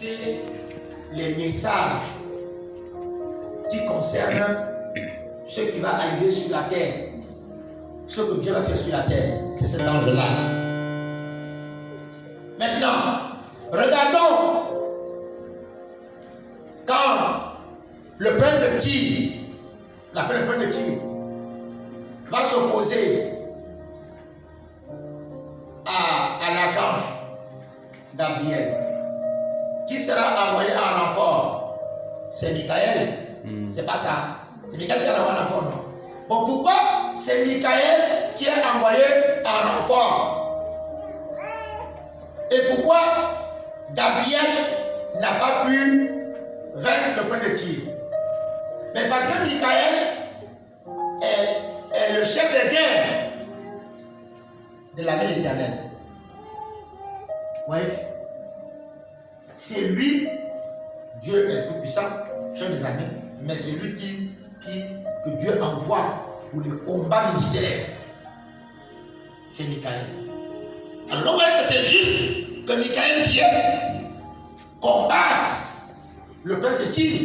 fixer les messages qui concernent ce qui va arriver sur la terre, ce que Dieu va faire sur la terre. C'est cet ange-là. Maintenant, regardons quand le prince de Tyr, le prince de Tyr, va s'opposer à l'archange Gabriel, qui sera envoyé en renfort. C'est Michael. C'est pas ça. C'est Michael qui a envoyé en renfort, non? Bon, pourquoi c'est Michael qui est envoyé en renfort? Et pourquoi Gabriel n'a pas pu vaincre le prince de Tyr? Mais parce que Michael est le chef de guerre de l'armée de l'Éternel. Oui. C'est lui, Dieu est tout puissant, chef des armées, mais c'est lui que Dieu envoie pour le combat militaire. C'est Michael. Alors on voit que c'est juste que Michael vient combattre le prince de Tyr,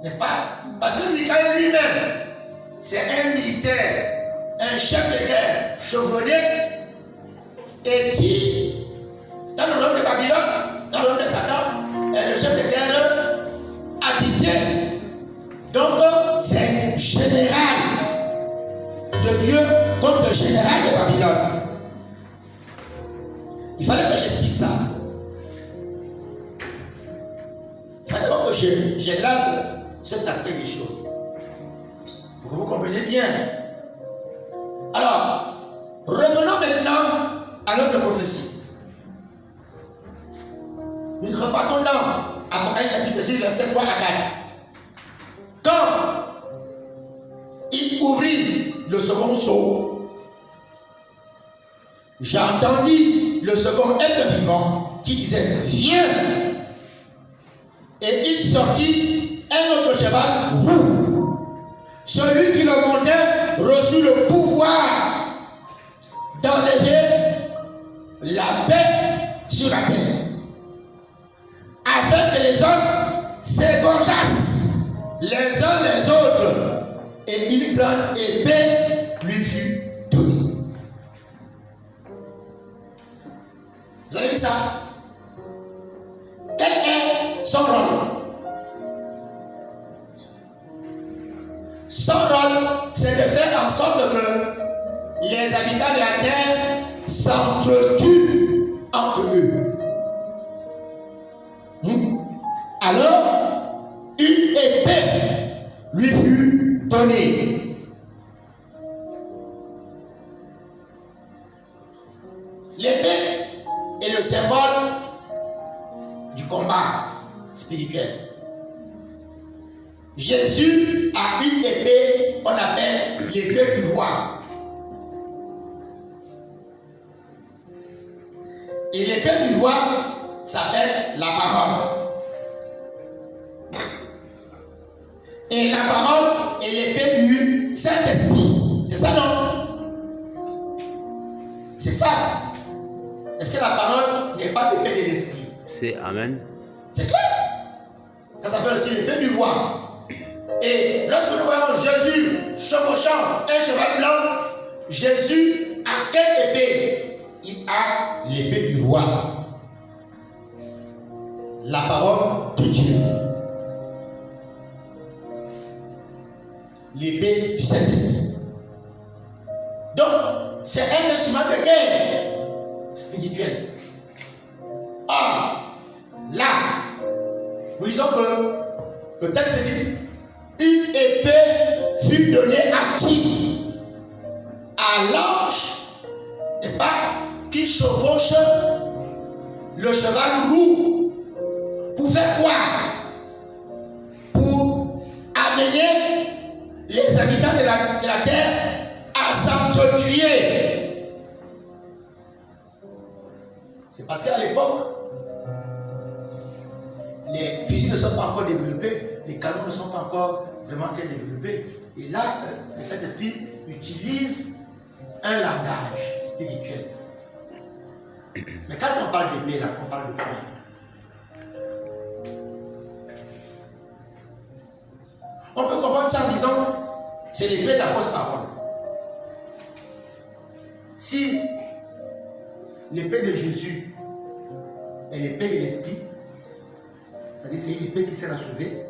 n'est-ce pas? Parce que Michael lui-même, c'est un militaire, un chef de guerre chevronné, et Tyr, dans le royaume de Babylone, dans le royaume de Satan, est le chef de guerre attitré. Donc, c'est général de Dieu contre général de Babylone. Il fallait que j'explique ça. Il fallait d'abord que j'élève cet aspect des choses. Pour que vous compreniez bien. Alors, revenons maintenant à notre prophétie. Nous repartons dans Apocalypse chapitre 6, verset 3 à 4. Quand il ouvrit le second sceau, j'ai entendu le second être vivant qui disait « Viens !» Et il sortit un autre cheval roux. Celui qui le montait reçut le pouvoir d'enlever la paix sur la terre, afin que les hommes s'égorgeassent les uns les autres, et une grande épée lui fut donnée. Vous avez vu ça? Quel est son rôle? Son rôle, c'est de faire en sorte que les habitants de la terre s'entretuent entre eux. Alors, une épée lui fut donnée. L'épée est le symbole du combat spirituel. Jésus a une épée qu'on appelle l'épée du roi. Et l'épée du roi s'appelle la parole. Et la parole est l'épée du Saint-Esprit. C'est ça, non? C'est ça. Est-ce que la parole n'est pas l'épée de l'esprit? C'est Amen. C'est clair. Ça s'appelle aussi l'épée du roi. Et lorsque nous voyons Jésus chevauchant un cheval blanc, Jésus a quelle épée? Il a l'épée du roi. La parole de Dieu. L'épée du Saint-Esprit. Donc, c'est un instrument de guerre spirituel. Or, là, nous disons que le texte dit une épée fut donnée à qui? À l'ange, n'est-ce pas, qui chevauche le cheval roux. Pour faire quoi? Pour amener les habitants de la terre à s'entretuer. C'est parce qu'à l'époque, les fusils ne sont pas encore développés, les canons ne sont pas encore vraiment très développés. Et là, le Saint-Esprit utilise un langage spirituel. Mais quand on parle d'épée, là, on parle de quoi? ça en disant, c'est l'épée de la fausse parole. Si l'épée de Jésus est l'épée de l'esprit, c'est-à-dire c'est une épée qui sert à sauver,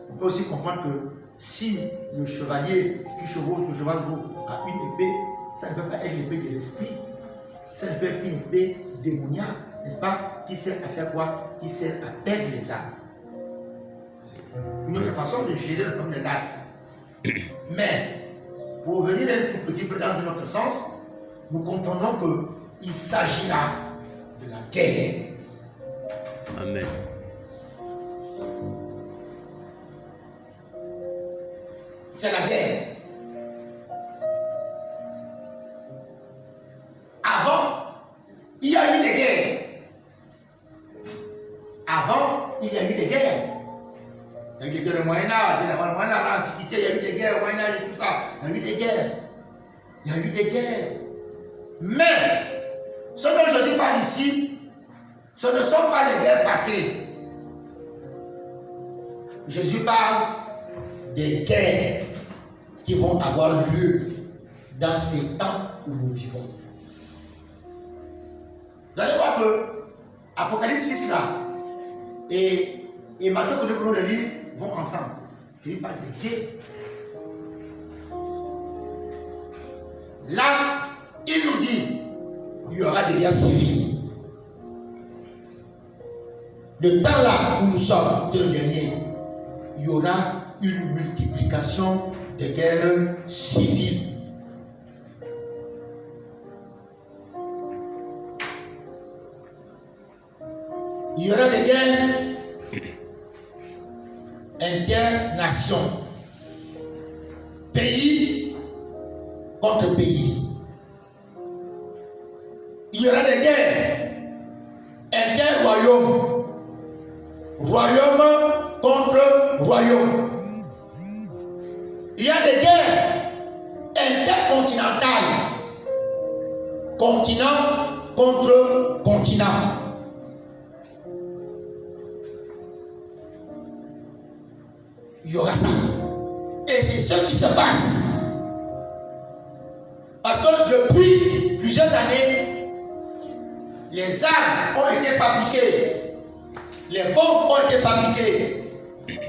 on peut aussi comprendre que si le chevalier qui chevauche le cheval gros a une épée, ça ne peut pas être l'épée de l'esprit, ça ne peut être une épée démoniaque, n'est-ce pas, qui sert à faire quoi? Qui sert à perdre les âmes. Une autre façon de gérer le problème de l'âme. Mais, pour revenir un tout petit peu dans un autre sens, nous comprenons qu'il s'agit là de la guerre. Amen. C'est la guerre. Avant, il y a eu des guerres. Avant, il y a eu des guerres. Il y a eu des guerres au Moyen-Âge, à l'Antiquité, il y a eu des guerres au Moyen-Âge et tout ça. Il y a eu des guerres. Il y a eu des guerres. Mais, ce dont Jésus parle ici, ce ne sont pas les guerres passées. Jésus parle des guerres qui vont avoir lieu dans ces temps où nous vivons. Vous allez voir que Apocalypse 6 là et Matthieu que nous venons de lire vont ensemble. Jésus parle des guerres. Là, il nous dit il y aura des guerres civiles. Le temps là où nous sommes, c'est le dernier, il y aura une multiplication des guerres civiles. Il y aura des guerres internations. Pays contre pays. Il y aura des guerres inter-royaumes. Royaume contre royaume. Il y a des guerres intercontinentales. Continent contre continent. Il y aura ça. Et c'est ce qui se passe. Parce que depuis plusieurs années, les armes ont été fabriquées. Les bombes ont été fabriquées.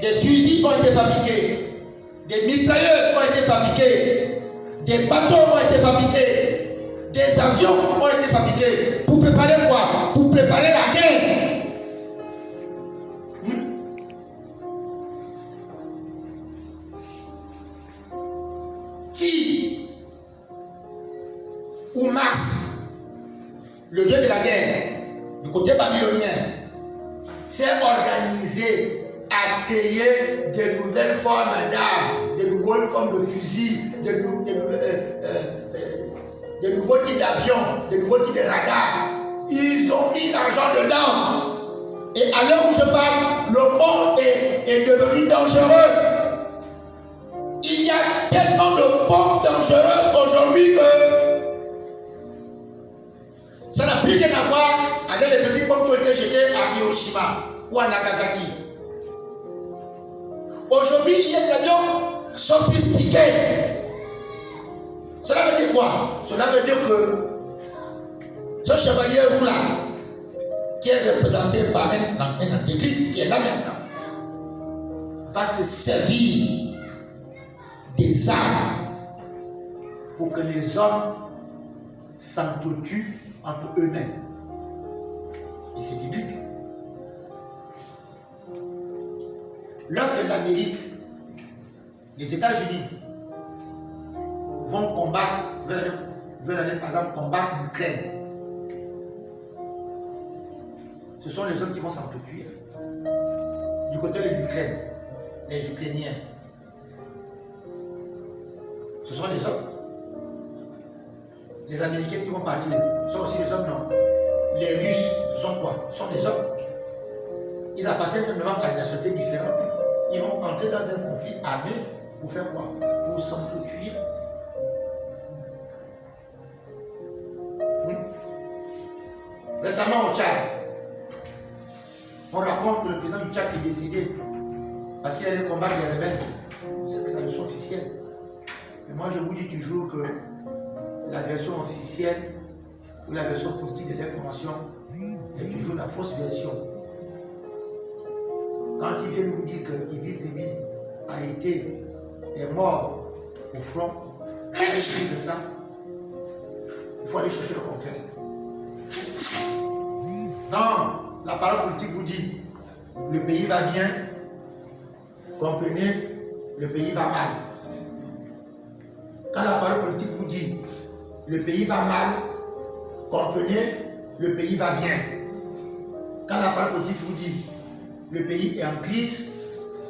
Des fusils ont été fabriqués. Des mitrailleurs ont été fabriqués. Des bateaux ont été fabriqués. Des avions ont été fabriqués. Pour préparer quoi? Pour préparer la guerre. Si ou Mars, le dieu de la guerre, du côté babylonien, s'est organisé à créer de nouvelles formes d'armes, de nouvelles formes de fusils, de nouveaux types d'avions, de nouveaux types de radars. Ils ont mis l'argent dedans. Et à l'heure où je parle, le monde est devenu dangereux. Il y a tellement de bombes dangereuses aujourd'hui que ça n'a plus rien à voir avec les petites bombes qui ont été jetées à Hiroshima ou à Nagasaki. Aujourd'hui, il y a des avions sophistiqués. Cela veut dire quoi? Cela veut dire que ce chevalier roux là, qui est représenté par un antéchrist qui est là maintenant, va se servir des armes pour que les hommes s'entretuent entre eux-mêmes. Et c'est biblique. Lorsque l'Amérique, les États-Unis vont combattre, veulent aller par exemple combattre l'Ukraine, ce sont les hommes qui vont s'entretuer. Du côté de l'Ukraine, les Ukrainiens, ce sont les hommes. Les Américains qui vont partir sont aussi des hommes, non. Les Russes, ce sont quoi? Ce sont des hommes. Ils appartiennent simplement à des nationalités différentes. Ils vont entrer dans un conflit armé pour faire quoi? Pour s'entretuer. Oui. Récemment au Tchad, on raconte que le président du Tchad est décédé Parce qu'il y a les combats des rebelles. C'est que sa version officielle. Mais moi, je vous dis toujours que la version officielle ou la version politique de l'information est toujours la fausse version. Quand ils viennent vous dire qu'Idriss Déby est mort au front, c'est ça. Il faut aller chercher le contraire. Non, la parole politique vous dit le pays va bien, comprenez, le pays va mal. Quand la parole politique vous dit le pays va mal, comprenez, le pays va bien. Quand la parole politique vous dit le pays est en crise,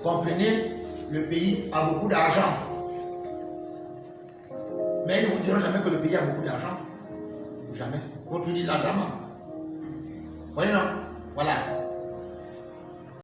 comprenez, le pays a beaucoup d'argent. Mais ils ne vous diront jamais que le pays a beaucoup d'argent. Jamais. Votre dit l'argent. Voyez non? Voilà.